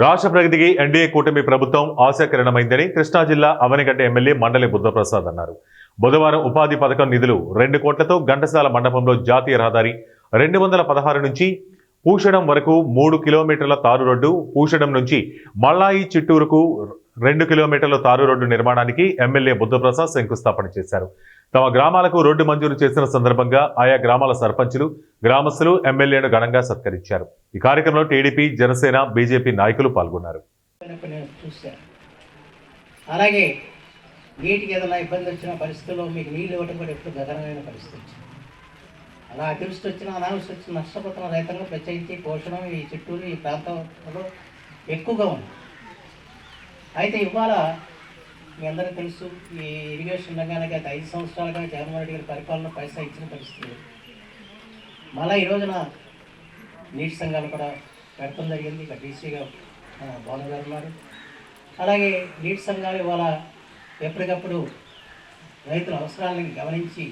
రాష్ట్ర ప్రగతికి ఎన్డీఏ కూటమి ప్రభుత్వం ఆశాకిరణమైందని కృష్ణా జిల్లా అవనిగడ్డ ఎమ్మెల్యే మండలి బుద్ధప్రసాద్ అన్నారు. బుధవారం ఉపాధి పథకం నిధులు 2 కోట్లతో ఘంటసాల మండపంలో జాతీయ రహదారి 216 నుంచి పూషడం వరకు 3 కిలోమీటర్ల తారు రోడ్డు, పూషడం నుంచి మల్లాయి చిట్టూరుకు 2 కిలోమీటర్ల తారు రోడ్డు నిర్మాణానికి ఎమ్మెల్యే బుద్ధప్రసాద్ శంకుస్థాపన చేశారు. తమ గ్రామాలకు రోడ్డు మంజూరు చేసిన సందర్భంగా ఆయా గ్రామాల సర్పంచులు, గ్రామస్తులు ఎమ్మెల్యేను ఘనంగా సత్కరించారు. ఈ కార్యక్రమంలో టీడీపీ, జనసేన, బీజేపీ నాయకులు పాల్గొన్నారు. అలాగే నీటికి ఏదైనా ఇబ్బంది వచ్చిన పరిస్థితుల్లో మీకు నీళ్ళు ఇవ్వడం కూడా ఎప్పుడు గగనమైన పరిస్థితి వచ్చింది. అలా అతివృష్టి వచ్చిన, అనావృష్టి వచ్చిన నష్టపోతున్న రైతులను ప్రత్యేకించి పోషణం ఈ చిట్టూరు ఈ ప్రాంతంలో ఎక్కువగా ఉంది. అయితే ఇవాళ మీ అందరికీ తెలుసు, ఈ ఇరిగేషన్ రంగానికి గత 5 సంవత్సరాలుగా జగన్మోహన్ రెడ్డి గారి పరిపాలన పైసా ఇచ్చిన పరిస్థితి. మళ్ళీ ఈ రోజున నీటి సంఘాలు కూడా పెడతాం జరిగింది. ఇక డీసీగా బాలు గారు ఉన్నారు. అలాగే నీటి సంఘాలు ఇవాళ ఎప్పటికప్పుడు రైతుల అవసరాలను గమనించి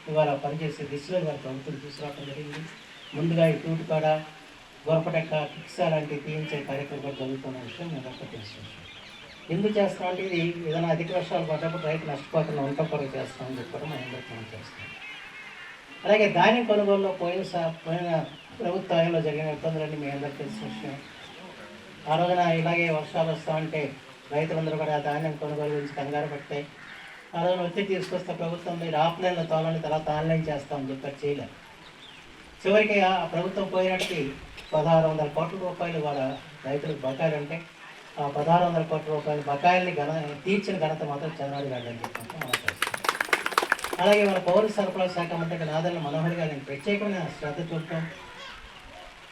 ఇవాళ పనిచేసే దిశలో వారి ప్రభుత్వం తీసుకురావడం జరిగింది. ముందుగా ఈ తూటుకాడ, గొరపటెక్క, కిక్సా లాంటివి తీయించే కార్యక్రమం కూడా జరుగుతున్న విషయం మేము అందరికీ తెలుసు. ఎందుకు చేస్తామంటే ఇది ఏదైనా అధిక వర్షాలు పడ్డప్పుడు రైతు నష్టపోకుండా వంట కొరకు చేస్తామని చెప్పడం మనం అందరికీ మనం చేస్తాం. అలాగే ధాన్యం కొనుగోలులో పోయిన ప్రభుత్వ హయాంలో జరిగిన ఇబ్బందులన్నీ మీ అందరికీ తెలిసిన విషయం. ఆ రోజున ఇలాగే వర్షాలు వస్తామంటే రైతులందరూ కూడా ధాన్యం కొనుగోలు గురించి కంగారు పడతాయి. ఆ రోజున ఒత్తిడి తీసుకొస్తే ప్రభుత్వం మీరు ఆఫ్లైన్లో తోలని తర్వాత ఆన్లైన్ చేస్తామని చెప్పారు, చేయలేదు. చివరికి ఆ ప్రభుత్వం పోయినట్టుకి 1600 కోట్ల రూపాయలు వాళ్ళ రైతులకు బకాయిలు అంటే ఆ 1600 కోట్ల రూపాయల బకాయిల్ని తీర్చిన ఘనత మాత్రం చంద్రబాబు గారు అని చెప్పి మనం చేస్తాం. అలాగే మన పౌర సరఫరా శాఖ మంత్రి నాదెళ్ల మనోహర్ గారిని ప్రత్యేకమైన శ్రద్ధ చూడటం.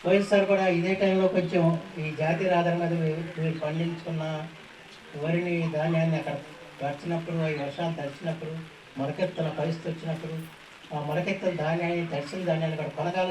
పోయినసారి కూడా ఇదే టైంలో కొంచెం ఈ జాతీయ రహదారి మీద మీరు పండించుకున్న వరిని, ధాన్యాన్ని అక్కడ తడిచినప్పుడు, ఈ వర్షాలు తడిచినప్పుడు, మొలకెత్తుల పరిస్థితి వచ్చినప్పుడు ఆ మొలకెత్తుల ధాన్యాన్ని, తడిసిన ధాన్యాన్ని కూడా కొనగాలి